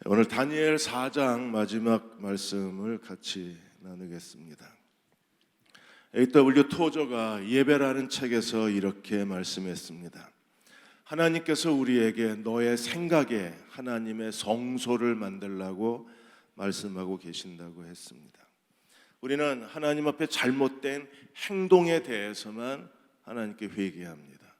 오늘 다니엘 4장 마지막 말씀을 같이 나누겠습니다. A.W. 토저가 예배라는 책에서 이렇게 말씀했습니다. 하나님께서 우리에게 너의 생각에 하나님의 성소를 만들라고 말씀하고 계신다고 했습니다. 우리는 하나님 앞에 잘못된 행동에 대해서만 하나님께 회개합니다.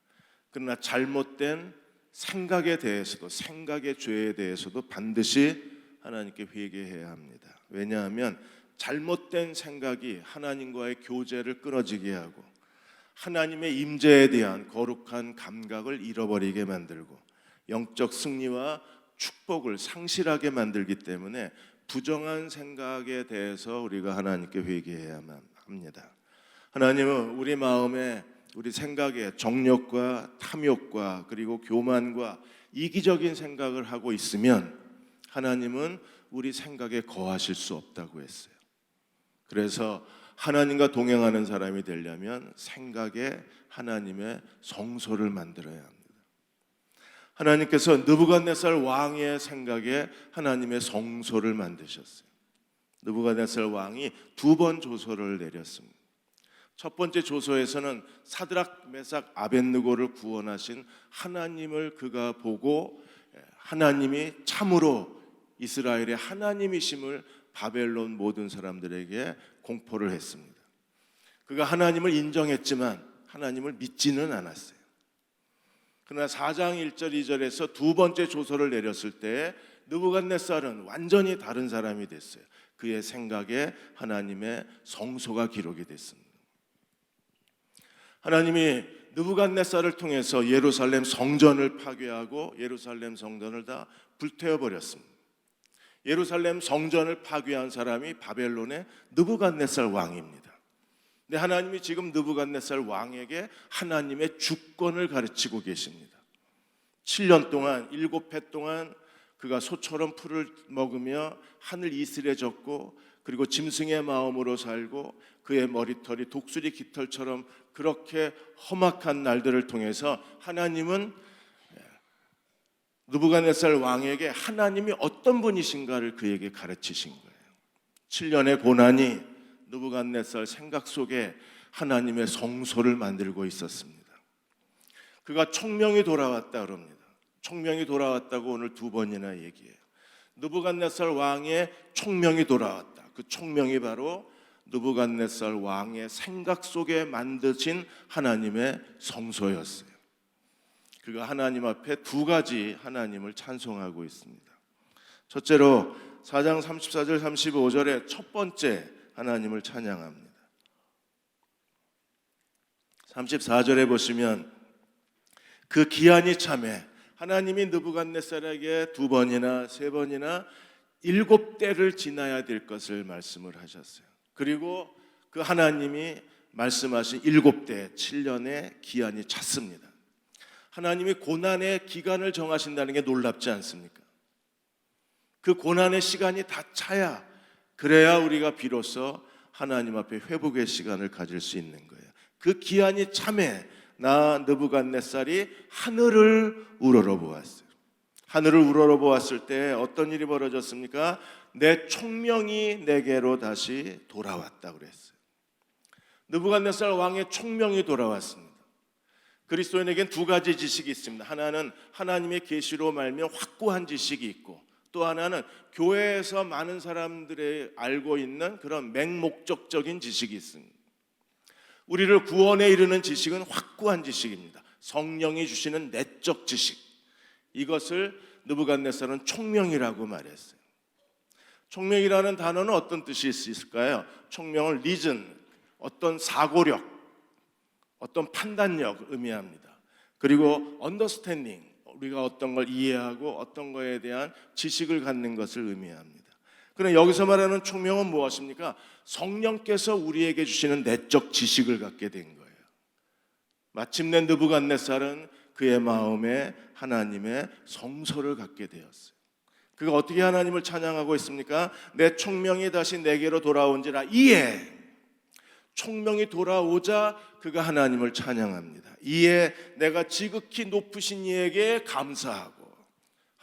그러나 잘못된 생각에 대해서도, 생각의 죄에 대해서도 반드시 하나님께 회개해야 합니다. 왜냐하면 잘못된 생각이 하나님과의 교제를 끊어지게 하고 하나님의 임재에 대한 거룩한 감각을 잃어버리게 만들고 영적 승리와 축복을 상실하게 만들기 때문에 부정한 생각에 대해서 우리가 하나님께 회개해야만 합니다. 하나님은 우리 마음에, 우리 생각에 정욕과 탐욕과 그리고 교만과 이기적인 생각을 하고 있으면 하나님은 우리 생각에 거하실 수 없다고 했어요. 그래서 하나님과 동행하는 사람이 되려면 생각에 하나님의 성소를 만들어야 합니다. 하나님께서 느부갓네살 왕의 생각에 하나님의 성소를 만드셨어요. 느부갓네살 왕이 2번 조서를 내렸습니다. 첫 번째 조서에서는 사드락, 메삭, 아벳느고를 구원하신 하나님을 그가 보고 하나님이 참으로 이스라엘의 하나님이심을 바벨론 모든 사람들에게 공포를 했습니다. 그가 하나님을 인정했지만 하나님을 믿지는 않았어요. 그러나 4장 1절 2절에서 2번째 조서를 내렸을 때 느부갓네살은 완전히 다른 사람이 됐어요. 그의 생각에 하나님의 성소가 기록이 됐습니다. 하나님이 느부갓네살을 통해서 예루살렘 성전을 파괴하고 예루살렘 성전을 다 불태워버렸습니다. 예루살렘 성전을 파괴한 사람이 바벨론의 느부갓네살 왕입니다. 근데 하나님이 지금 느부갓네살 왕에게 하나님의 주권을 가르치고 계십니다. 7년 동안 7해 동안 그가 소처럼 풀을 먹으며 하늘 이슬에 젖고 그리고 짐승의 마음으로 살고 그의 머리털이 독수리 깃털처럼 그렇게 험악한 날들을 통해서 하나님은 느부갓네살 왕에게 하나님이 어떤 분이신가를 그에게 가르치신 거예요. 7년의 고난이 느부갓네살 생각 속에 하나님의 성소를 만들고 있었습니다. 그가 총명이 돌아왔다 그럽니다. 총명이 돌아왔다고 오늘 2번이나 얘기해요. 느부갓네살 왕의 총명이 돌아왔다. 그 총명이 바로 느부갓네살 왕의 생각 속에 만드신 하나님의 성소였어요. 그가 하나님 앞에 2가지 하나님을 찬송하고 있습니다. 첫째로 4장 34절 35절에 첫 번째 하나님을 찬양합니다. 34절에 보시면 그 기한이 참에 하나님이 느부갓네살에게 2번이나 3번이나 7대를 지나야 될 것을 말씀을 하셨어요. 그리고 그 하나님이 말씀하신 7대 7년의 기한이 찼습니다. 하나님이 고난의 기간을 정하신다는 게 놀랍지 않습니까? 그 고난의 시간이 다 차야, 그래야 우리가 비로소 하나님 앞에 회복의 시간을 가질 수 있는 거예요. 그 기한이 참에 나 느부갓네살이 하늘을 우러러보았어요. 하늘을 우러러보았을 때 어떤 일이 벌어졌습니까? 내 총명이 내게로 다시 돌아왔다 그랬어요. 느부갓네살 왕의 총명이 돌아왔습니다. 그리스도인에겐 2가지 지식이 있습니다. 하나는 하나님의 계시로 말미암아 확고한 지식이 있고, 또 하나는 교회에서 많은 사람들이 알고 있는 그런 맹목적적인 지식이 있습니다. 우리를 구원에 이르는 지식은 확고한 지식입니다. 성령이 주시는 내적 지식, 이것을 느부갓네살은 총명이라고 말했어요. 총명이라는 단어는 어떤 뜻이 있을까요? 총명은 리즌, 어떤 사고력, 어떤 판단력을 의미합니다. 그리고 언더스탠딩, 우리가 어떤 걸 이해하고 어떤 거에 대한 지식을 갖는 것을 의미합니다. 그러나 여기서 말하는 총명은 무엇입니까? 성령께서 우리에게 주시는 내적 지식을 갖게 된 거예요. 마침내 느부갓네살은 그의 마음에 하나님의 성소를 갖게 되었어요. 그가 어떻게 하나님을 찬양하고 있습니까? 내 총명이 다시 내게로 돌아온지라. 이에 총명이 돌아오자 그가 하나님을 찬양합니다. 이에 내가 지극히 높으신 이에게 감사하고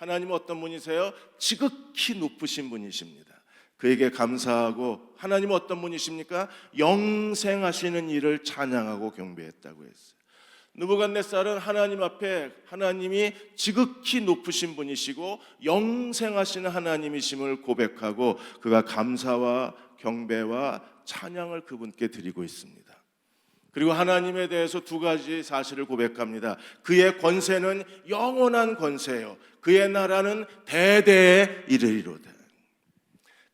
하나님은 어떤 분이세요? 지극히 높으신 분이십니다. 그에게 감사하고, 하나님은 어떤 분이십니까? 영생하시는 이를 찬양하고 경배했다고 했어요. 느부갓네살은 하나님 앞에 하나님이 지극히 높으신 분이시고 영생하시는 하나님이심을 고백하고 그가 감사와 경배와 찬양을 그분께 드리고 있습니다. 그리고 하나님에 대해서 두 가지 사실을 고백합니다. 그의 권세는 영원한 권세요, 그의 나라는 대대에 이르리로다.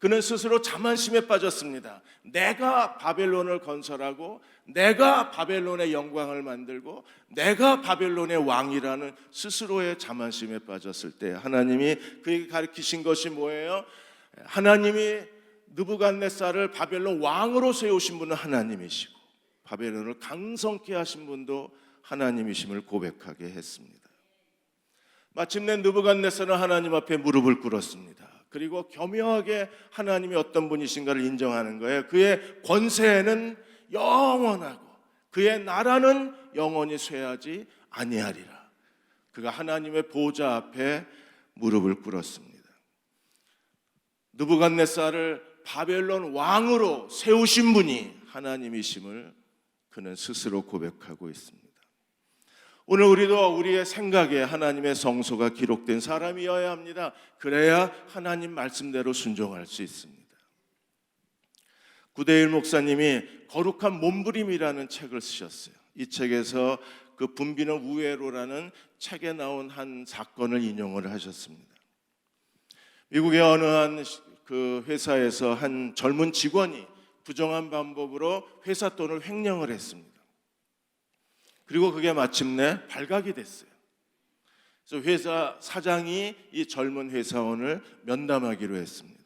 그는 스스로 자만심에 빠졌습니다. 내가 바벨론을 건설하고 내가 바벨론의 영광을 만들고 내가 바벨론의 왕이라는 스스로의 자만심에 빠졌을 때 하나님이 그에게 가르치신 것이 뭐예요? 하나님이 느부갓네살을 바벨론 왕으로 세우신 분은 하나님이시고 바벨론을 강성케 하신 분도 하나님이심을 고백하게 했습니다. 마침내 느부갓네살은 하나님 앞에 무릎을 꿇었습니다. 그리고 겸허하게 하나님이 어떤 분이신가를 인정하는 거예요. 그의 권세는 영원하고 그의 나라는 영원히 쇠하지 아니하리라. 그가 하나님의 보좌 앞에 무릎을 꿇었습니다. 느부갓네살을 바벨론 왕으로 세우신 분이 하나님이심을 그는 스스로 고백하고 있습니다. 오늘 우리도 우리의 생각에 하나님의 성소가 기록된 사람이어야 합니다. 그래야 하나님 말씀대로 순종할 수 있습니다. 구대일 목사님이 거룩한 몸부림이라는 책을 쓰셨어요. 이 책에서 그 분비는 우회로라는 책에 나온 한 사건을 인용을 하셨습니다. 미국의 어느 한 그 회사에서 한 젊은 직원이 부정한 방법으로 회사 돈을 횡령을 했습니다. 그리고 그게 마침내 발각이 됐어요. 그래서 회사 사장이 이 젊은 회사원을 면담하기로 했습니다.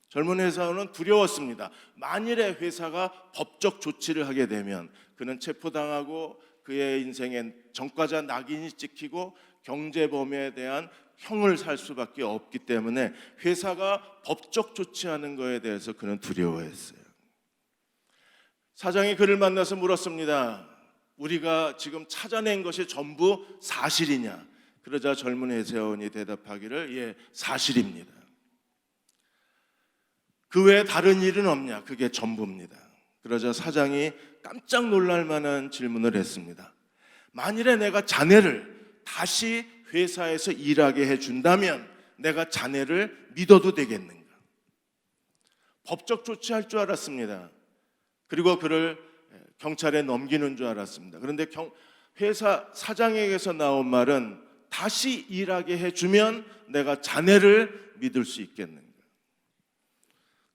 젊은 회사원은 두려웠습니다. 만일에 회사가 법적 조치를 하게 되면 그는 체포당하고 그의 인생에 전과자 낙인이 찍히고 경제범에 대한 형을 살 수밖에 없기 때문에 회사가 법적 조치하는 것에 대해서 그는 두려워했어요. 사장이 그를 만나서 물었습니다. 우리가 지금 찾아낸 것이 전부 사실이냐? 그러자 젊은 회사원이 대답하기를 예, 사실입니다. 그 외에 다른 일은 없냐? 그게 전부입니다. 그러자 사장이 깜짝 놀랄 만한 질문을 했습니다. 만일에 내가 자네를 다시 회사에서 일하게 해준다면 내가 자네를 믿어도 되겠는가? 법적 조치할 줄 알았습니다. 그리고 그를 경찰에 넘기는 줄 알았습니다. 그런데 회사 사장에게서 나온 말은 다시 일하게 해주면 내가 자네를 믿을 수 있겠는가?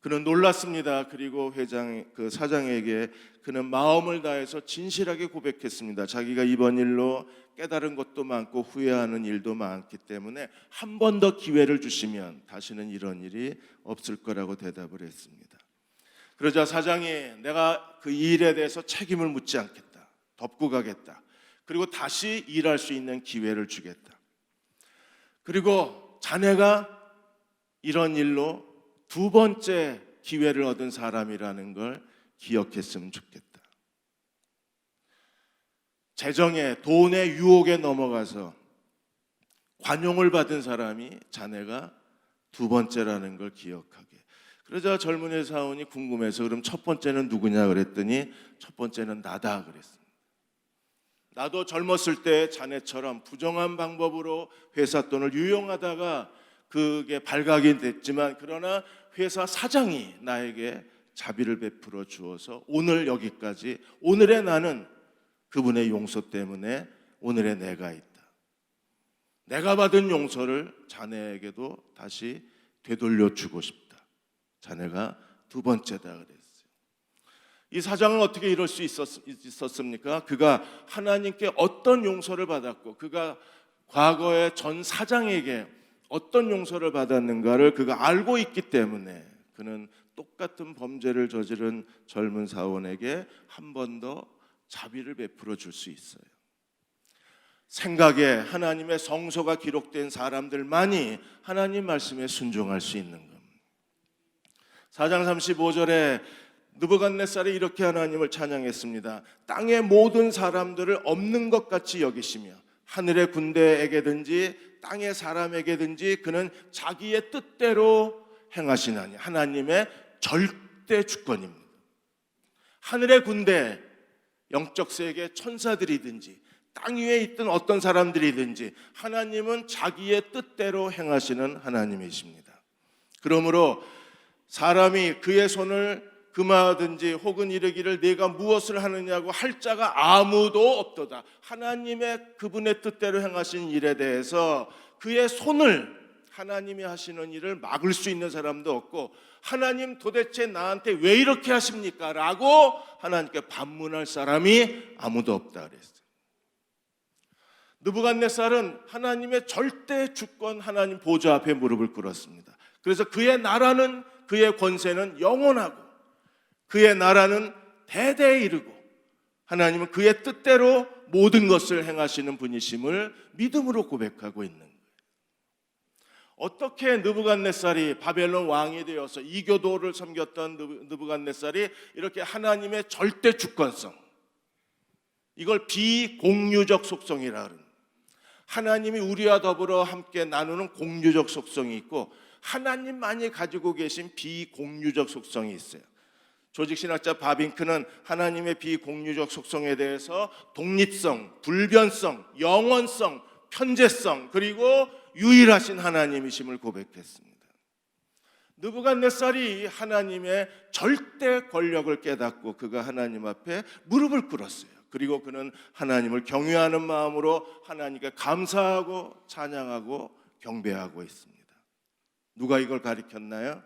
그는 놀랐습니다. 그리고 그 사장에게 그는 마음을 다해서 진실하게 고백했습니다. 자기가 이번 일로 깨달은 것도 많고 후회하는 일도 많기 때문에 한 번 더 기회를 주시면 다시는 이런 일이 없을 거라고 대답을 했습니다. 그러자 사장이 내가 그 일에 대해서 책임을 묻지 않겠다. 덮고 가겠다. 그리고 다시 일할 수 있는 기회를 주겠다. 그리고 자네가 이런 일로 두 번째 기회를 얻은 사람이라는 걸 기억했으면 좋겠다. 재정에 돈의 유혹에 넘어가서 관용을 받은 사람이 자네가 두 번째라는 걸 기억하게. 그러자 젊은 회사원이 궁금해서 그럼 첫 번째는 누구냐 그랬더니 첫 번째는 나다 그랬습니다. 나도 젊었을 때 자네처럼 부정한 방법으로 회사 돈을 유용하다가 그게 발각이 됐지만 그러나 회사 사장이 나에게 자비를 베풀어 주어서 오늘 여기까지, 오늘의 나는 그분의 용서 때문에 오늘의 내가 있다. 내가 받은 용서를 자네에게도 다시 되돌려 주고 싶다. 자네가 두 번째다 그랬어요. 이 사장은 어떻게 이럴 수 있었습니까? 그가 하나님께 어떤 용서를 받았고 그가 과거에 전 사장에게 어떤 용서를 받았는가를 그가 알고 있기 때문에 그는 똑같은 범죄를 저지른 젊은 사원에게 한 번 더 자비를 베풀어 줄 수 있어요. 생각에 하나님의 성소가 기록된 사람들만이 하나님 말씀에 순종할 수 있는 겁니다. 4장 35절에 느부갓네살이 이렇게 하나님을 찬양했습니다. 땅의 모든 사람들을 없는 것 같이 여기시며 하늘의 군대에게든지 땅의 사람에게든지 그는 자기의 뜻대로 행하시나니 하나님의 절대 주권입니다. 하늘의 군대, 영적 세계 천사들이든지 땅 위에 있던 어떤 사람들이든지 하나님은 자기의 뜻대로 행하시는 하나님이십니다. 그러므로 사람이 그의 손을 금하든지 혹은 이르기를 내가 무엇을 하느냐고 할 자가 아무도 없도다. 하나님의 그분의 뜻대로 행하신 일에 대해서 그의 손을 하나님이 하시는 일을 막을 수 있는 사람도 없고 하나님 도대체 나한테 왜 이렇게 하십니까? 라고 하나님께 반문할 사람이 아무도 없다 그랬어요. 느부갓네살은 하나님의 절대 주권 하나님 보좌 앞에 무릎을 꿇었습니다. 그래서 그의 나라는 그의 권세는 영원하고 그의 나라는 대대에 이르고 하나님은 그의 뜻대로 모든 것을 행하시는 분이심을 믿음으로 고백하고 있는 거예요. 어떻게 느부갓네살이 바벨론 왕이 되어서 이교도를 섬겼던 느부갓네살이 이렇게 하나님의 절대 주권성, 이걸 비공유적 속성이라 그럽니다. 하나님이 우리와 더불어 함께 나누는 공유적 속성이 있고 하나님만이 가지고 계신 비공유적 속성이 있어요. 조직신학자 바빙크는 하나님의 비공유적 속성에 대해서 독립성, 불변성, 영원성, 편재성 그리고 유일하신 하나님이심을 고백했습니다. 느부갓네살이 하나님의 절대 권력을 깨닫고 그가 하나님 앞에 무릎을 꿇었어요. 그리고 그는 하나님을 경외하는 마음으로 하나님께 감사하고 찬양하고 경배하고 있습니다. 누가 이걸 가리켰나요?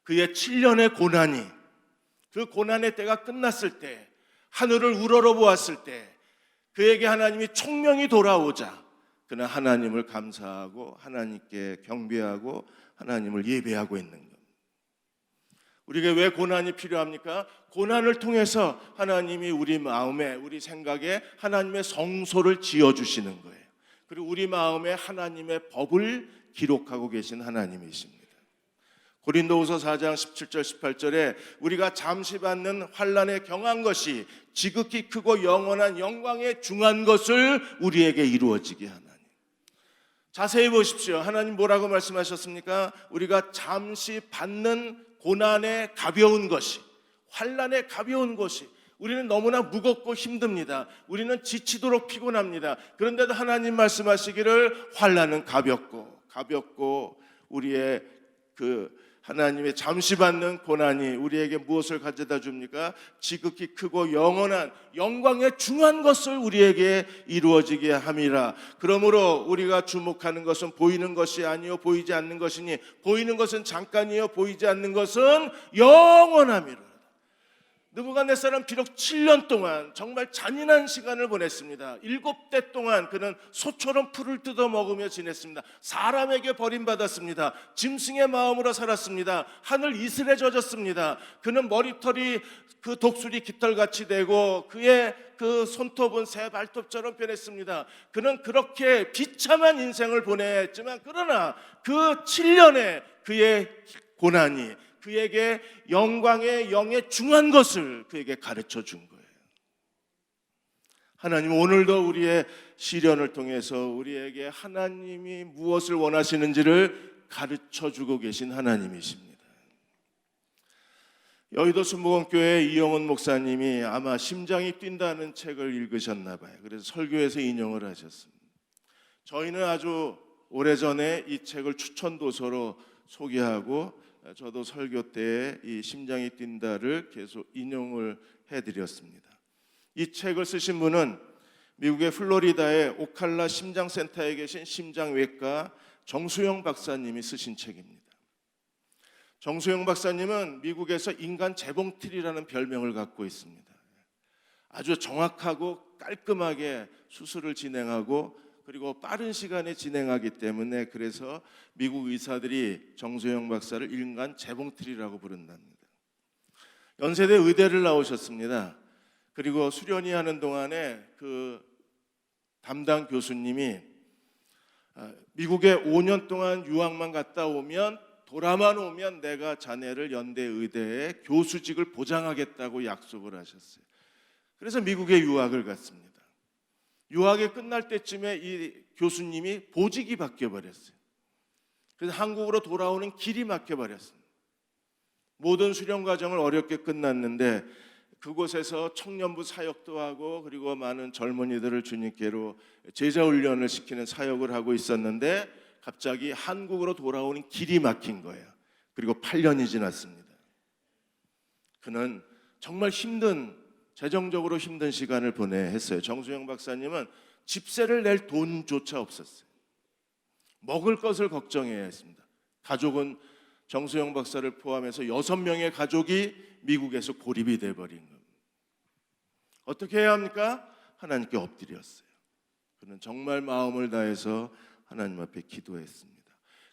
그의 7년의 고난이, 그 고난의 때가 끝났을 때, 하늘을 우러러 보았을 때 그에게 하나님이 총명이 돌아오자 그는 하나님을 감사하고 하나님께 경배하고 하나님을 예배하고 있는 겁니다. 우리에게 왜 고난이 필요합니까? 고난을 통해서 하나님이 우리 마음에, 우리 생각에 하나님의 성소를 지어주시는 거예요. 그리고 우리 마음에 하나님의 법을 기록하고 계신 하나님이십니다. 고린도후서 4장 17절 18절에 우리가 잠시 받는 환난에 경한 것이 지극히 크고 영원한 영광에 중한 것을 우리에게 이루어지게 하나님. 자세히 보십시오. 하나님 뭐라고 말씀하셨습니까? 우리가 잠시 받는 고난의 가벼운 것이, 환난의 가벼운 것이, 우리는 너무나 무겁고 힘듭니다. 우리는 지치도록 피곤합니다. 그런데도 하나님 말씀하시기를 환난은 가볍고 우리의 하나님의 잠시 받는 고난이 우리에게 무엇을 가져다 줍니까? 지극히 크고 영원한 영광의 중한 것을 우리에게 이루어지게 함이라. 그러므로 우리가 주목하는 것은 보이는 것이 아니요 보이지 않는 것이니 보이는 것은 잠깐이요 보이지 않는 것은 영원함이라. 느부갓네살은 비록 7년 동안 정말 잔인한 시간을 보냈습니다. 7대 동안 그는 소처럼 풀을 뜯어 먹으며 지냈습니다. 사람에게 버림받았습니다. 짐승의 마음으로 살았습니다. 하늘 이슬에 젖었습니다. 그는 머리털이 그 독수리 깃털같이 되고 그의 그 손톱은 새 발톱처럼 변했습니다. 그는 그렇게 비참한 인생을 보냈지만 그러나 그 7년의 그의 고난이 그에게 영광의 영의 중한 것을 그에게 가르쳐 준 거예요. 하나님 오늘도 우리의 시련을 통해서 우리에게 하나님이 무엇을 원하시는지를 가르쳐 주고 계신 하나님이십니다. 여의도 순복음교회 이영훈 목사님이 아마 심장이 뛴다는 책을 읽으셨나 봐요. 그래서 설교에서 인용을 하셨습니다. 저희는 아주 오래전에 이 책을 추천 도서로 소개하고 저도 설교 때 이 심장이 뛴다를 계속 인용을 해드렸습니다. 이 책을 쓰신 분은 미국의 플로리다의 오칼라 심장센터에 계신 심장외과 정수영 박사님이 쓰신 책입니다. 정수영 박사님은 미국에서 인간 재봉틀이라는 별명을 갖고 있습니다. 아주 정확하고 깔끔하게 수술을 진행하고 그리고 빠른 시간에 진행하기 때문에 그래서 미국 의사들이 정수영 박사를 인간 재봉틀이라고 부른답니다. 연세대 의대를 나오셨습니다. 그리고 수련회 하는 동안에 그 담당 교수님이 미국에 5년 동안 유학만 갔다 오면 돌아만 오면 내가 자네를 연대 의대에 교수직을 보장하겠다고 약속을 하셨어요. 그래서 미국에 유학을 갔습니다. 유학이 끝날 때쯤에 이 교수님이 보직이 바뀌어 버렸어요. 그래서 한국으로 돌아오는 길이 막혀 버렸습니다. 모든 수련 과정을 어렵게 끝났는데 그곳에서 청년부 사역도 하고 그리고 많은 젊은이들을 주님께로 제자 훈련을 시키는 사역을 하고 있었는데 갑자기 한국으로 돌아오는 길이 막힌 거예요. 그리고 8년이 지났습니다. 그는 정말 재정적으로 힘든 시간을 보내야 했어요. 정수영 박사님은 집세를 낼 돈조차 없었어요. 먹을 것을 걱정해야 했습니다. 가족은 정수영 박사를 포함해서 6명의 가족이 미국에서 고립이 돼버린 겁니다. 어떻게 해야 합니까? 하나님께 엎드렸어요. 그는 정말 마음을 다해서 하나님 앞에 기도했습니다.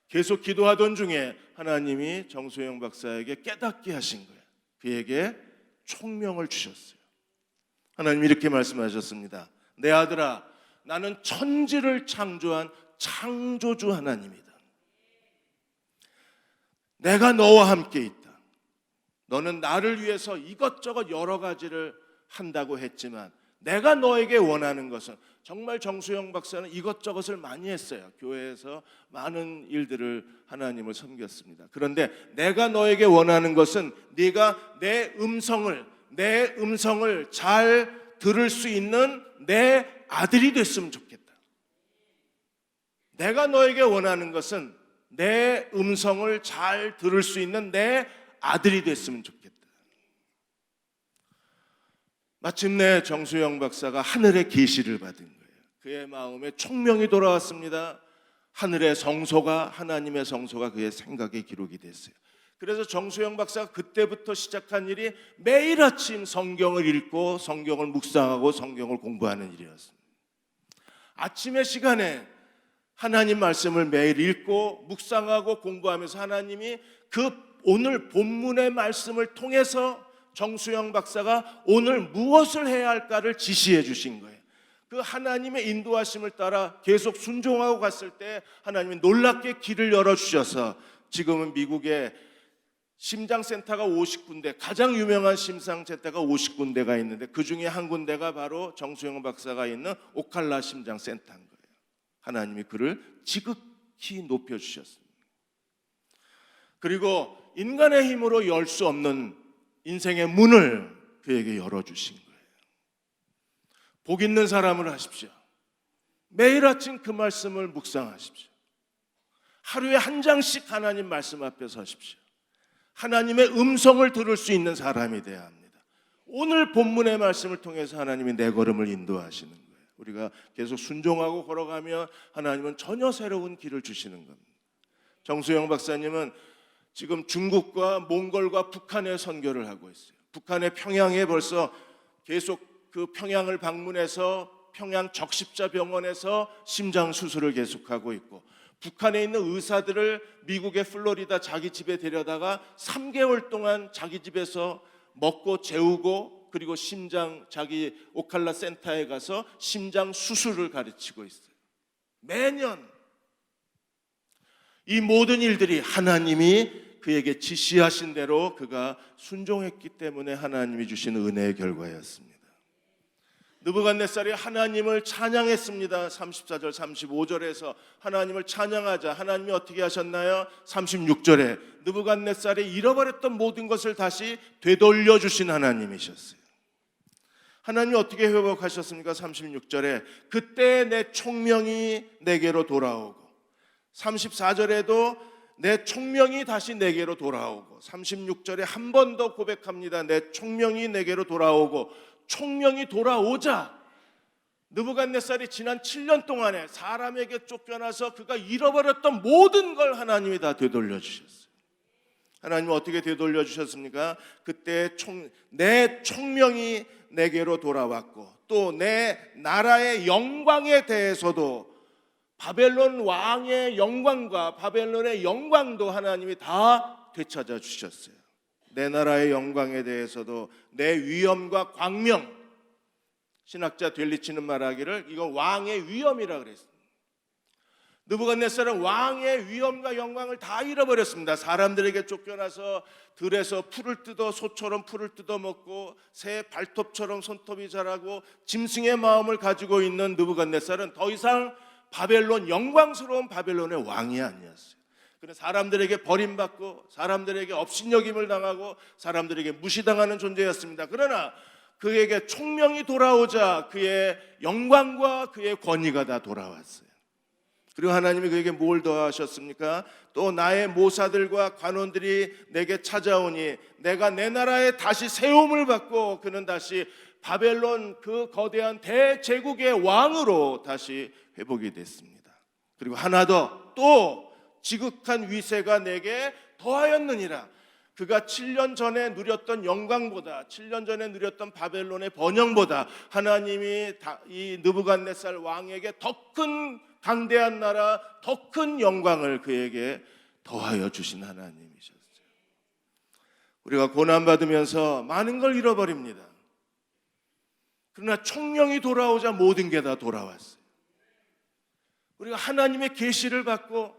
계속 기도하던 중에 하나님이 정수영 박사에게 깨닫게 하신 거예요. 그에게 총명을 주셨어요. 하나님이 이렇게 말씀하셨습니다. 내 아들아, 나는 천지를 창조한 창조주 하나님이다. 내가 너와 함께 있다. 너는 나를 위해서 이것저것 여러 가지를 한다고 했지만 내가 너에게 원하는 것은, 정말 정수영 박사는 이것저것을 많이 했어요. 교회에서 많은 일들을 하나님을 섬겼습니다. 그런데 내가 너에게 원하는 것은 네가 내 음성을 잘 들을 수 있는 내 아들이 됐으면 좋겠다. 내가 너에게 원하는 것은 내 음성을 잘 들을 수 있는 내 아들이 됐으면 좋겠다. 마침내 정수영 박사가 하늘의 계시를 받은 거예요. 그의 마음에 총명이 돌아왔습니다. 하늘의 성소가, 하나님의 성소가 그의 생각에 기록이 됐어요. 그래서 정수영 박사가 그때부터 시작한 일이 매일 아침 성경을 읽고 성경을 묵상하고 성경을 공부하는 일이었습니다. 아침의 시간에 하나님 말씀을 매일 읽고 묵상하고 공부하면서 하나님이 그 오늘 본문의 말씀을 통해서 정수영 박사가 오늘 무엇을 해야 할까를 지시해 주신 거예요. 그 하나님의 인도하심을 따라 계속 순종하고 갔을 때 하나님이 놀랍게 길을 열어주셔서 지금은 미국에 심장센터가 50군데, 가장 유명한 심장센터가 50군데가 있는데 그 중에 한 군데가 바로 정수영 박사가 있는 오칼라 심장센터인 거예요. 하나님이 그를 지극히 높여주셨습니다. 그리고 인간의 힘으로 열 수 없는 인생의 문을 그에게 열어주신 거예요. 복 있는 사람을 하십시오. 매일 아침 그 말씀을 묵상하십시오. 하루에 한 장씩 하나님 말씀 앞에 서십시오. 하나님의 음성을 들을 수 있는 사람이 되어야 합니다. 오늘 본문의 말씀을 통해서 하나님이 내 걸음을 인도하시는 거예요. 우리가 계속 순종하고 걸어가면 하나님은 전혀 새로운 길을 주시는 겁니다. 정수영 박사님은 지금 중국과 몽골과 북한에 선교를 하고 있어요. 북한의 평양에 벌써 계속 그 평양을 방문해서 평양 적십자병원에서 심장 수술을 계속하고 있고, 북한에 있는 의사들을 미국의 플로리다 자기 집에 데려다가 3개월 동안 자기 집에서 먹고 재우고, 그리고 자기 오칼라 센터에 가서 심장 수술을 가르치고 있어요. 매년 이 모든 일들이 하나님이 그에게 지시하신 대로 그가 순종했기 때문에 하나님이 주신 은혜의 결과였습니다. 느부갓네살이 하나님을 찬양했습니다. 34절 35절에서 하나님을 찬양하자. 하나님이 어떻게 하셨나요? 36절에 느부갓네살이 잃어버렸던 모든 것을 다시 되돌려 주신 하나님이셨어요. 하나님이 어떻게 회복하셨습니까? 36절에 그때 내 총명이 내게로 돌아오고, 34절에도 내 총명이 다시 내게로 돌아오고, 36절에 한 번 더 고백합니다. 내 총명이 내게로 돌아오고. 총명이 돌아오자 느부갓네살이 지난 7년 동안에 사람에게 쫓겨나서 그가 잃어버렸던 모든 걸 하나님이 다 되돌려 주셨어요. 하나님은 어떻게 되돌려 주셨습니까? 그때 내 총명이 내게로 돌아왔고, 또 내 나라의 영광에 대해서도 바벨론 왕의 영광과 바벨론의 영광도 하나님이 다 되찾아 주셨어요. 내 나라의 영광에 대해서도 내 위엄과 광명, 신학자 델리치는 말하기를 이거 왕의 위엄이라 그랬습니다. 느부갓네살은 왕의 위엄과 영광을 다 잃어버렸습니다. 사람들에게 쫓겨나서 들에서 풀을 뜯어 소처럼 풀을 뜯어 먹고 새 발톱처럼 손톱이 자라고 짐승의 마음을 가지고 있는 느부갓네살은 더 이상 바벨론, 영광스러운 바벨론의 왕이 아니었어요. 그는 사람들에게 버림받고 사람들에게 업신여김을 당하고 사람들에게 무시당하는 존재였습니다. 그러나 그에게 총명이 돌아오자 그의 영광과 그의 권위가 다 돌아왔어요. 그리고 하나님이 그에게 뭘 더하셨습니까? 또 나의 모사들과 관원들이 내게 찾아오니 내가 내 나라에 다시 세움을 받고 그는 다시 바벨론 그 거대한 대제국의 왕으로 다시 회복이 됐습니다. 그리고 하나 더, 또 지극한 위세가 내게 더하였느니라. 그가 7년 전에 누렸던 영광보다, 7년 전에 누렸던 바벨론의 번영보다 하나님이 이 느부갓네살 왕에게 더 큰 강대한 나라, 더 큰 영광을 그에게 더하여 주신 하나님이셨어요. 우리가 고난받으면서 많은 걸 잃어버립니다. 그러나 총령이 돌아오자 모든 게 다 돌아왔어요. 우리가 하나님의 계시를 받고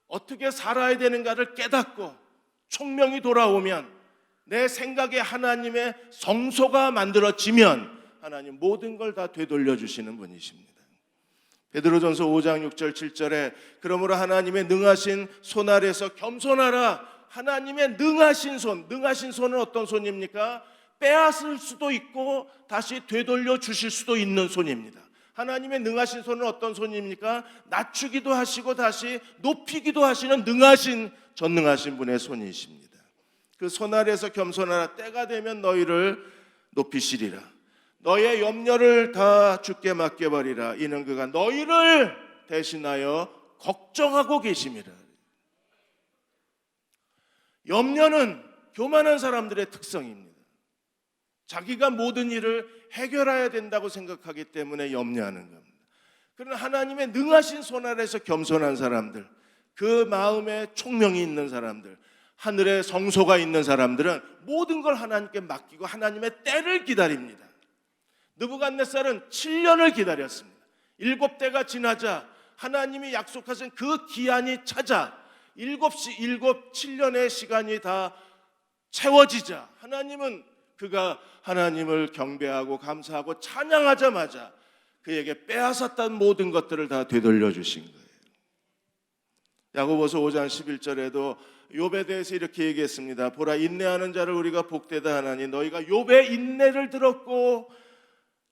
어떻게 살아야 되는가를 깨닫고 총명이 돌아오면, 내 생각에 하나님의 성소가 만들어지면 하나님 모든 걸 다 되돌려 주시는 분이십니다. 베드로전서 5장 6절 7절에 그러므로 하나님의 능하신 손 아래서 겸손하라. 하나님의 능하신 손은 어떤 손입니까? 빼앗을 수도 있고 다시 되돌려 주실 수도 있는 손입니다. 하나님의 능하신 손은 어떤 손입니까? 낮추기도 하시고 다시 높이기도 하시는 전능하신 분의 손이십니다. 그 손 아래에서 겸손하라. 때가 되면 너희를 높이시리라. 너의 염려를 다 주께 맡겨버리라. 이는 그가 너희를 대신하여 걱정하고 계심이라. 염려는 교만한 사람들의 특성입니다. 자기가 모든 일을 해결해야 된다고 생각하기 때문에 염려하는 겁니다. 그러나 하나님의 능하신 손 아래에서 겸손한 사람들, 그 마음에 총명이 있는 사람들, 하늘에 성소가 있는 사람들은 모든 걸 하나님께 맡기고 하나님의 때를 기다립니다. 느부갓네살은 7년을 기다렸습니다. 7대가 지나자 하나님이 약속하신 그 기한이 차자 7년의 시간이 다 채워지자 하나님은 그가 하나님을 경배하고 감사하고 찬양하자마자 그에게 빼앗았던 모든 것들을 다 되돌려 주신 거예요. 야고보서 5장 11절에도 욥에 대해서 이렇게 얘기했습니다. 보라, 인내하는 자를 우리가 복되다 하나니 너희가 욥의 인내를 들었고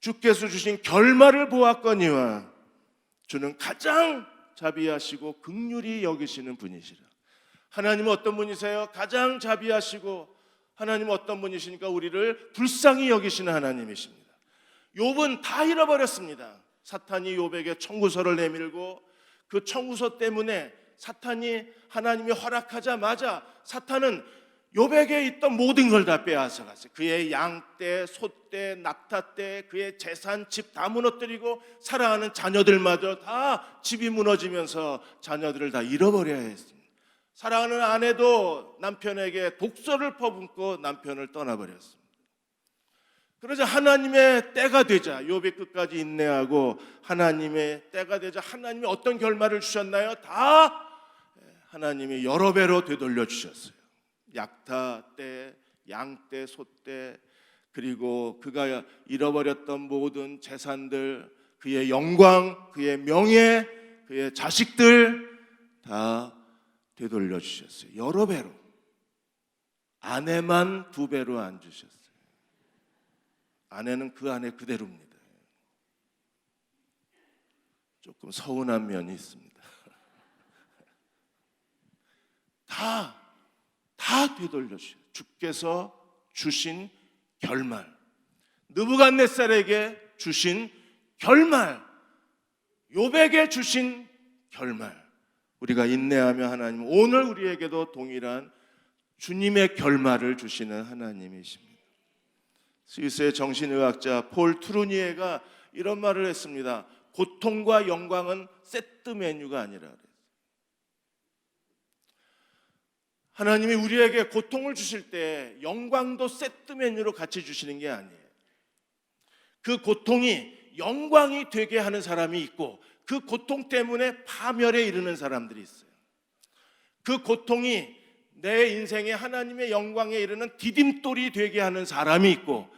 주께서 주신 결말을 보았거니와 주는 가장 자비하시고 긍휼히 여기시는 분이시라. 하나님은 어떤 분이세요? 가장 자비하시고, 하나님은 어떤 분이시니까 우리를 불쌍히 여기시는 하나님이십니다. 욥은 다 잃어버렸습니다. 사탄이 욥에게 청구서를 내밀고 그 청구서 때문에 사탄이 하나님이 허락하자마자 사탄은 욥에게 있던 모든 걸 다 빼앗아 갔어요. 그의 양떼, 소떼, 낙타떼, 그의 재산, 집 다 무너뜨리고 사랑하는 자녀들마저 다 집이 무너지면서 자녀들을 다 잃어버려야 했습니다. 사랑하는 아내도 남편에게 독소를 퍼붓고 남편을 떠나버렸습니다. 그러자 하나님의 때가 되자 욥이 끝까지 인내하고 하나님의 때가 되자 하나님이 어떤 결말을 주셨나요? 다 하나님이 여러 배로 되돌려 주셨어요. 약타떼, 양떼, 소떼, 그리고 그가 잃어버렸던 모든 재산들, 그의 영광, 그의 명예, 그의 자식들 다 되돌려 주셨어요. 여러 배로. 아내만 2배로 안 주셨어요. 아내는 그 아내 그대로입니다. 조금 서운한 면이 있습니다. 다 되돌려 주셔요. 주께서 주신 결말, 느부갓네살에게 주신 결말, 욥에게 주신 결말, 우리가 인내하며 하나님 오늘 우리에게도 동일한 주님의 결말을 주시는 하나님이십니다. 스위스의 정신의학자 폴 투르니에가 이런 말을 했습니다. 고통과 영광은 세트 메뉴가 아니라 그래요. 하나님이 우리에게 고통을 주실 때 영광도 세트 메뉴로 같이 주시는 게 아니에요. 그 고통이 영광이 되게 하는 사람이 있고 그 고통 때문에 파멸에 이르는 사람들이 있어요. 그 고통이 내 인생에 하나님의 영광에 이르는 디딤돌이 되게 하는 사람이 있고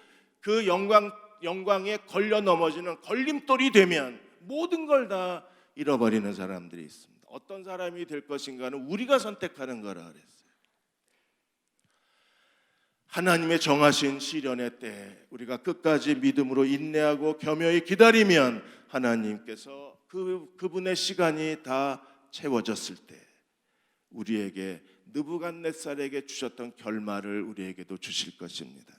그 영광에 걸려 넘어지는 걸림돌이 되면 모든 걸 다 잃어버리는 사람들이 있습니다. 어떤 사람이 될 것인가는 우리가 선택하는 거라 그랬어요. 하나님의 정하신 시련의 때 우리가 끝까지 믿음으로 인내하고 겸허히 기다리면 하나님께서 그분의 시간이 다 채워졌을 때 우리에게 느부갓네살에게 주셨던 결말을 우리에게도 주실 것입니다.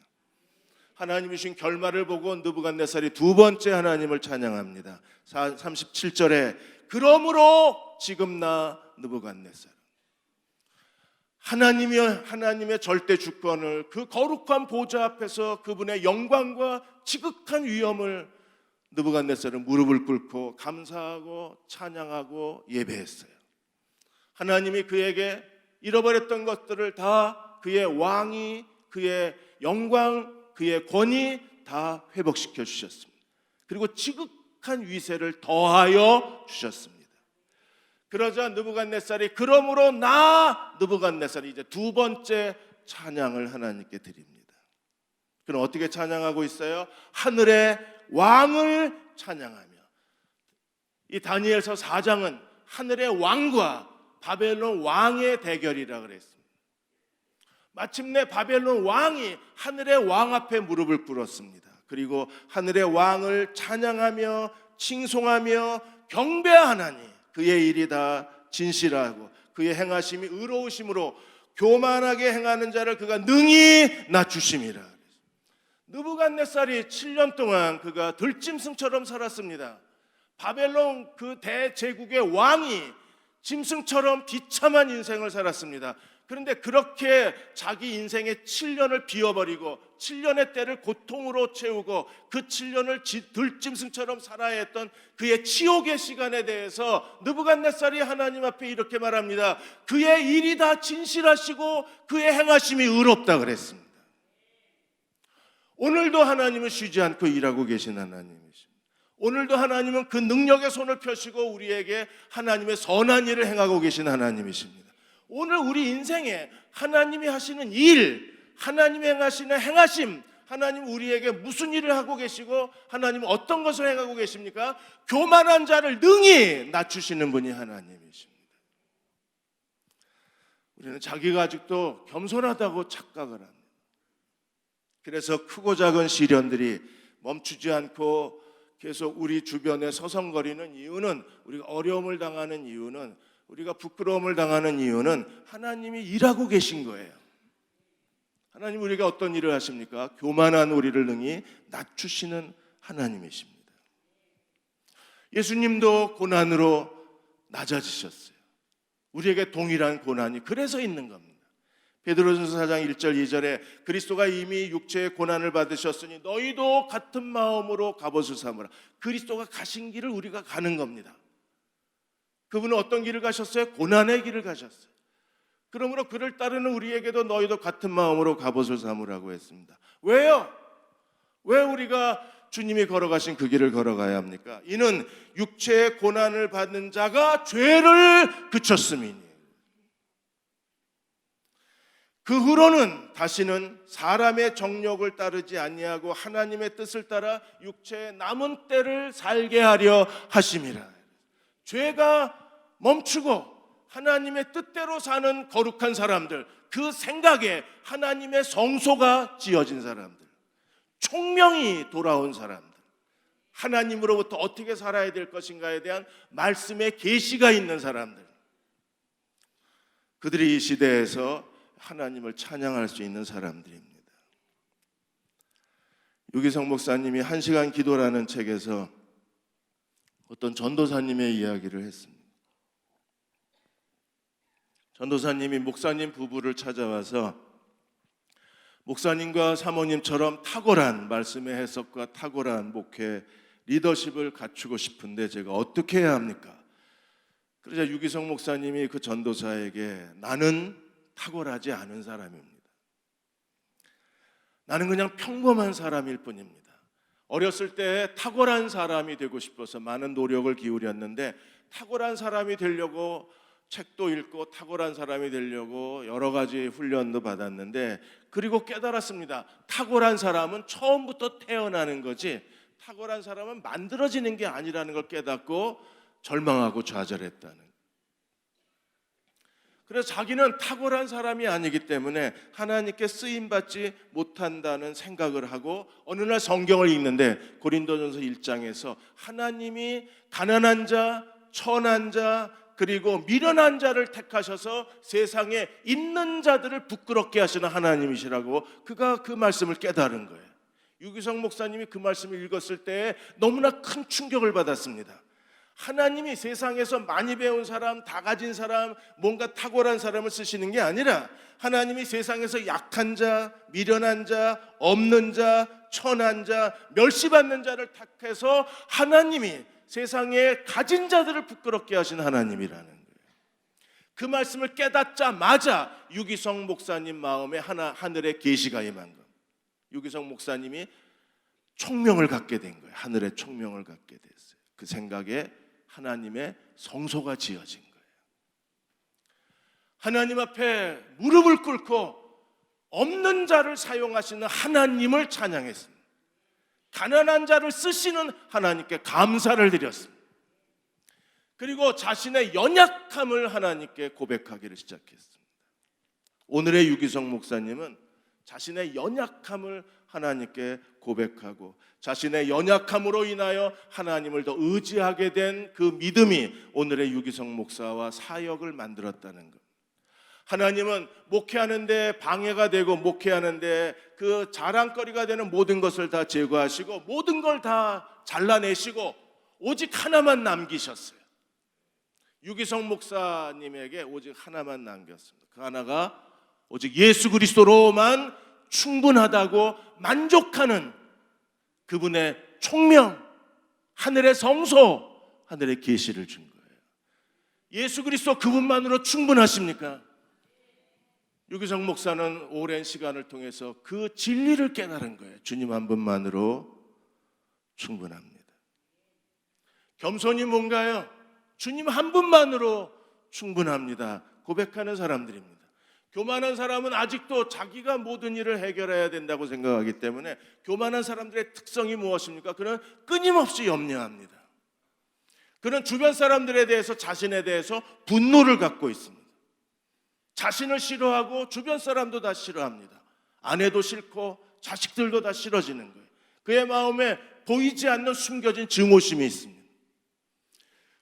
하나님이 주신 결말을 보고 느부갓네살이 두 번째 하나님을 찬양합니다. 37절에 그러므로 지금 나 느부갓네살, 하나님의 절대 주권을, 그 거룩한 보좌 앞에서 그분의 영광과 지극한 위엄을 느부갓네살은 무릎을 꿇고 감사하고 찬양하고 예배했어요. 하나님이 그에게 잃어버렸던 것들을 다 그의 왕이, 그의 영광, 그의 권위 다 회복시켜 주셨습니다. 그리고 지극한 위세를 더하여 주셨습니다. 그러자 느부갓네살이 그러므로 나 느부갓네살이 이제 두 번째 찬양을 하나님께 드립니다. 그럼 어떻게 찬양하고 있어요? 하늘의 왕을 찬양하며. 이 다니엘서 4장은 하늘의 왕과 바벨론 왕의 대결이라 그랬습니다. 마침내 바벨론 왕이 하늘의 왕 앞에 무릎을 꿇었습니다. 그리고 하늘의 왕을 찬양하며 칭송하며 경배하나니 그의 일이 다 진실하고 그의 행하심이 의로우심으로 교만하게 행하는 자를 그가 능히 낮추심이라. 느부갓네살이 7년 동안 그가 들짐승처럼 살았습니다. 바벨론 그 대제국의 왕이 짐승처럼 비참한 인생을 살았습니다. 그런데 그렇게 자기 인생의 7년을 비워버리고 7년의 때를 고통으로 채우고 그 7년을 들짐승처럼 살아야 했던 그의 치욕의 시간에 대해서 느부갓네살이 하나님 앞에 이렇게 말합니다. 그의 일이 다 진실하시고 그의 행하심이 의롭다 그랬습니다. 오늘도 하나님은 쉬지 않고 일하고 계신 하나님이십니다. 오늘도 하나님은 그 능력의 손을 펴시고 우리에게 하나님의 선한 일을 행하고 계신 하나님이십니다. 오늘 우리 인생에 하나님이 하시는 일, 하나님이 행하시는 행하심, 하나님 우리에게 무슨 일을 하고 계시고 하나님은 어떤 것을 행하고 계십니까? 교만한 자를 능히 낮추시는 분이 하나님이십니다. 우리는 자기가 아직도 겸손하다고 착각을 합니다. 그래서 크고 작은 시련들이 멈추지 않고 계속 우리 주변에 서성거리는 이유는, 우리가 어려움을 당하는 이유는, 우리가 부끄러움을 당하는 이유는 하나님이 일하고 계신 거예요. 하나님 우리가 어떤 일을 하십니까? 교만한 우리를 능히 낮추시는 하나님이십니다. 예수님도 고난으로 낮아지셨어요. 우리에게 동일한 고난이 그래서 있는 겁니다. 베드로전서 4장 1절 2절에 그리스도가 이미 육체의 고난을 받으셨으니 너희도 같은 마음으로 갑옷을 삼으라. 그리스도가 가신 길을 우리가 가는 겁니다. 그분은 어떤 길을 가셨어요? 고난의 길을 가셨어요. 그러므로 그를 따르는 우리에게도 너희도 같은 마음으로 갑옷을 삼으라고 했습니다. 왜요? 왜 우리가 주님이 걸어가신 그 길을 걸어가야 합니까? 이는 육체의 고난을 받는 자가 죄를 그쳤음이니 그 후로는 다시는 사람의 정욕을 따르지 아니하고 하나님의 뜻을 따라 육체의 남은 때를 살게 하려 하심이라. 죄가 멈추고 하나님의 뜻대로 사는 거룩한 사람들, 그 생각에 하나님의 성소가 지어진 사람들, 총명이 돌아온 사람들, 하나님으로부터 어떻게 살아야 될 것인가에 대한 말씀의 계시가 있는 사람들, 그들이 이 시대에서 하나님을 찬양할 수 있는 사람들입니다. 유기성 목사님이 1시간 기도라는 책에서 어떤 전도사님의 이야기를 했습니다. 전도사님이 목사님 부부를 찾아와서 목사님과 사모님처럼 탁월한 말씀의 해석과 탁월한 목회 리더십을 갖추고 싶은데 제가 어떻게 해야 합니까? 그러자 유기성 목사님이 그 전도사에게 나는 탁월하지 않은 사람입니다. 나는 그냥 평범한 사람일 뿐입니다. 어렸을 때 탁월한 사람이 되고 싶어서 많은 노력을 기울였는데 탁월한 사람이 되려고 책도 읽고 탁월한 사람이 되려고 여러 가지 훈련도 받았는데 그리고 깨달았습니다. 탁월한 사람은 처음부터 태어나는 거지 탁월한 사람은 만들어지는 게 아니라는 걸 깨닫고 절망하고 좌절했다는. 그래서 자기는 탁월한 사람이 아니기 때문에 하나님께 쓰임받지 못한다는 생각을 하고 어느 날 성경을 읽는데 고린도전서 1장에서 하나님이 가난한 자, 천한 자, 그리고 미련한 자를 택하셔서 세상에 있는 자들을 부끄럽게 하시는 하나님이시라고 그가 그 말씀을 깨달은 거예요. 유기성 목사님이 그 말씀을 읽었을 때 너무나 큰 충격을 받았습니다. 하나님이 세상에서 많이 배운 사람, 다 가진 사람, 뭔가 탁월한 사람을 쓰시는 게 아니라 하나님이 세상에서 약한 자, 미련한 자, 없는 자, 천한 자, 멸시받는 자를 택해서 하나님이 세상에 가진 자들을 부끄럽게 하신 하나님이라는 거예요. 그 말씀을 깨닫자마자 유기성 목사님 마음에 하늘의 계시가 임한 거예요. 유기성 목사님이 총명을 갖게 된 거예요. 하늘의 총명을 갖게 됐어요. 그 생각에 하나님의 성소가 지어진 거예요. 하나님 앞에 무릎을 꿇고 없는 자를 사용하시는 하나님을 찬양했습니다. 가난한 자를 쓰시는 하나님께 감사를 드렸습니다. 그리고 자신의 연약함을 하나님께 고백하기를 시작했습니다. 오늘의 유기성 목사님은 자신의 연약함을 하나님께 고백하고 자신의 연약함으로 인하여 하나님을 더 의지하게 된 그 믿음이 오늘의 유기성 목사와 사역을 만들었다는 것. 하나님은 목회하는데 방해가 되고 목회하는데 그 자랑거리가 되는 모든 것을 다 제거하시고 모든 걸 다 잘라내시고 오직 하나만 남기셨어요. 유기성 목사님에게 오직 하나만 남겼습니다. 그 하나가 오직 예수 그리스도로만 충분하다고 만족하는 그분의 총명, 하늘의 성소, 하늘의 계시를 준 거예요. 예수 그리스도 그분만으로 충분하십니까? 유기성 목사는 오랜 시간을 통해서 그 진리를 깨달은 거예요. 주님 한 분만으로 충분합니다. 겸손이 뭔가요? 주님 한 분만으로 충분합니다. 고백하는 사람들입니다. 교만한 사람은 아직도 자기가 모든 일을 해결해야 된다고 생각하기 때문에 교만한 사람들의 특성이 무엇입니까? 그는 끊임없이 염려합니다. 그는 주변 사람들에 대해서 자신에 대해서 분노를 갖고 있습니다. 자신을 싫어하고 주변 사람도 다 싫어합니다. 아내도 싫고 자식들도 다 싫어지는 거예요. 그의 마음에 보이지 않는 숨겨진 증오심이 있습니다.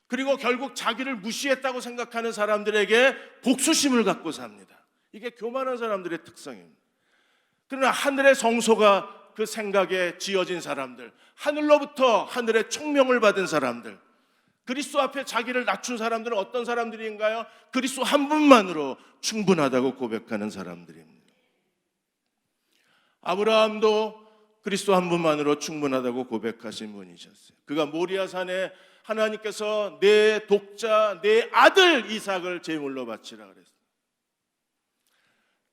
그리고 결국 자기를 무시했다고 생각하는 사람들에게 복수심을 갖고 삽니다. 이게 교만한 사람들의 특성입니다. 그러나 하늘의 성소가 그 생각에 지어진 사람들, 하늘로부터 하늘의 총명을 받은 사람들, 그리스도 앞에 자기를 낮춘 사람들은 어떤 사람들인가요? 그리스도 한 분만으로 충분하다고 고백하는 사람들입니다. 아브라함도 그리스도 한 분만으로 충분하다고 고백하신 분이셨어요. 그가 모리아산에 하나님께서 내 독자, 내 아들 이삭을 제물로 바치라 그랬어요.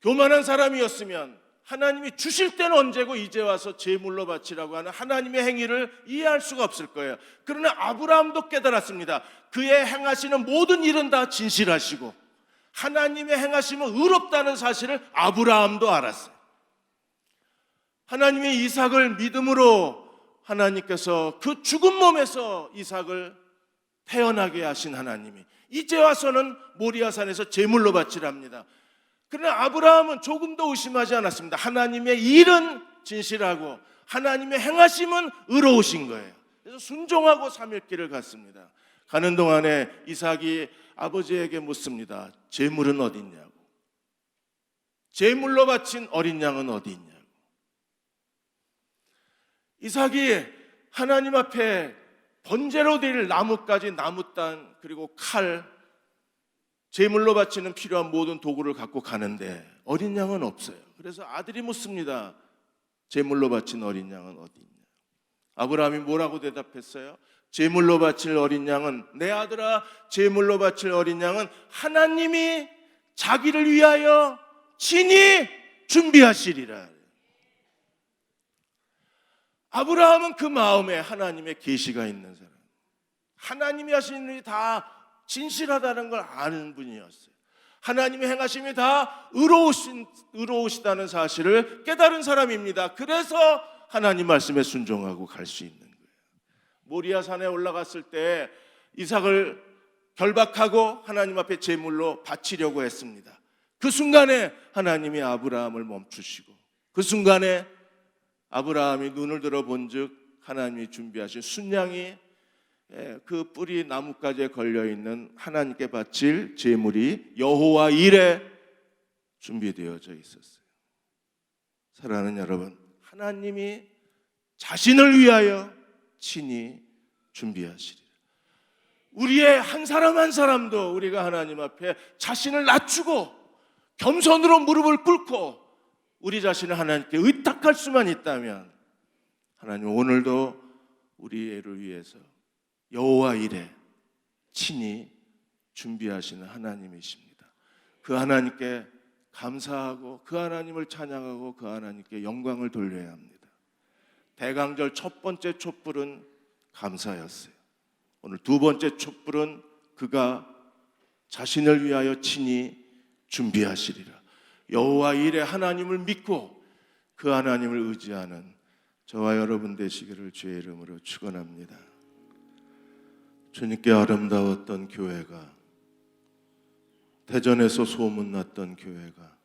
교만한 사람이었으면 하나님이 주실 때는 언제고 이제 와서 제물로 바치라고 하는 하나님의 행위를 이해할 수가 없을 거예요. 그러나 아브라함도 깨달았습니다. 그의 행하시는 모든 일은 다 진실하시고 하나님의 행하심은 의롭다는 사실을 아브라함도 알았어요. 하나님의 이삭을 믿음으로 하나님께서 그 죽은 몸에서 이삭을 태어나게 하신 하나님이 이제 와서는 모리아산에서 제물로 바치랍니다. 그러나 아브라함은 조금도 의심하지 않았습니다. 하나님의 일은 진실하고 하나님의 행하심은 의로우신 거예요. 그래서 순종하고 3일길을 갔습니다. 가는 동안에 이삭이 아버지에게 묻습니다. 제물은 어디 있냐고. 제물로 바친 어린 양은 어디 있냐고. 이삭이 하나님 앞에 번제로 드릴 나뭇가지, 나무단, 그리고 칼, 제물로 바치는 필요한 모든 도구를 갖고 가는데 어린 양은 없어요. 그래서 아들이 묻습니다. 제물로 바친 어린 양은 어디 있냐. 아브라함이 뭐라고 대답했어요? 제물로 바칠 어린 양은, 내 아들아, 제물로 바칠 어린 양은 하나님이 자기를 위하여 친히 준비하시리라. 아브라함은 그 마음에 하나님의 계시가 있는 사람, 하나님이 하시는 일이 다 진실하다는 걸 아는 분이었어요. 하나님의 행하심이 다 의로우시다는 사실을 깨달은 사람입니다. 그래서 하나님 말씀에 순종하고 갈 수 있는 거예요. 모리아산에 올라갔을 때 이삭을 결박하고 하나님 앞에 제물로 바치려고 했습니다. 그 순간에 하나님이 아브라함을 멈추시고, 그 순간에 아브라함이 눈을 들어 본즉 하나님이 준비하신 순양이 그 뿌리 나뭇가지에 걸려있는 하나님께 바칠 제물이 여호와 이레 준비되어져 있었어요. 사랑하는 여러분, 하나님이 자신을 위하여 친히 준비하시리라. 우리의 한 사람 한 사람도 우리가 하나님 앞에 자신을 낮추고 겸손으로 무릎을 꿇고 우리 자신을 하나님께 의탁할 수만 있다면 하나님 오늘도 우리 애를 위해서 여호와 이레 친히 준비하시는 하나님이십니다. 그 하나님께 감사하고 그 하나님을 찬양하고 그 하나님께 영광을 돌려야 합니다. 대강절 첫 번째 촛불은 감사였어요. 오늘 두 번째 촛불은 그가 자신을 위하여 친히 준비하시리라. 여호와 이레 하나님을 믿고 그 하나님을 의지하는 저와 여러분 되시기를 주의 이름으로 축원합니다. 주님께 아름다웠던 교회가, 대전에서 소문났던 교회가,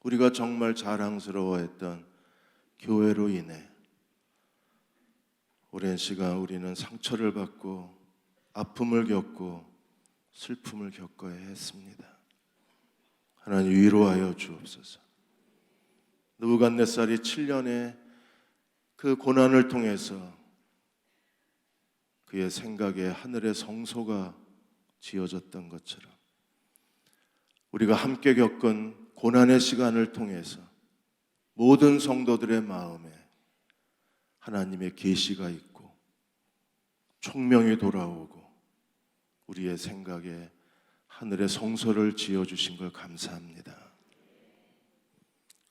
우리가 정말 자랑스러워했던 교회로 인해 오랜 시간 우리는 상처를 받고 아픔을 겪고 슬픔을 겪어야 했습니다. 하나님 위로하여 주옵소서. 느부갓네살이 7년의 그 고난을 통해서 그의 생각에 하늘의 성소가 지어졌던 것처럼 우리가 함께 겪은 고난의 시간을 통해서 모든 성도들의 마음에 하나님의 계시가 있고 총명이 돌아오고 우리의 생각에 하늘의 성소를 지어주신 걸 감사합니다.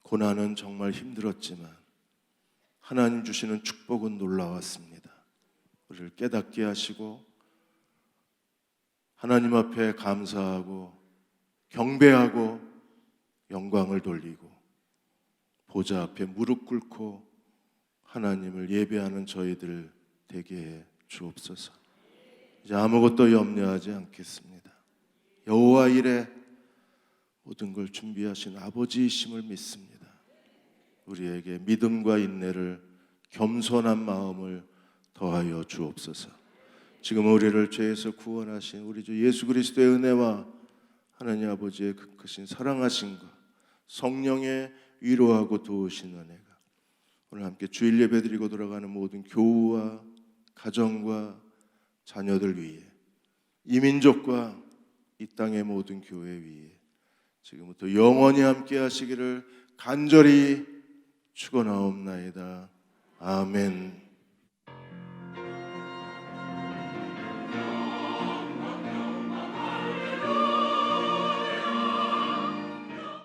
고난은 정말 힘들었지만 하나님 주시는 축복은 놀라웠습니다. 우리를 깨닫게 하시고 하나님 앞에 감사하고 경배하고 영광을 돌리고 보좌 앞에 무릎 꿇고 하나님을 예배하는 저희들 되게 해 주옵소서. 이제 아무것도 염려하지 않겠습니다. 여호와 이레 모든 걸 준비하신 아버지이심을 믿습니다. 우리에게 믿음과 인내를, 겸손한 마음을 더하여 주옵소서. 지금 우리를 죄에서 구원하신 우리 주 예수 그리스도의 은혜와 하나님 아버지의 그 크신 사랑하심과 성령의 위로하고 도우신 은혜가 오늘 함께 주일 예배 드리고 돌아가는 모든 교우와 가정과 자녀들 위에, 이민족과 이 땅의 모든 교회 위에 지금부터 영원히 함께 하시기를 간절히 축원하옵나이다. 아멘.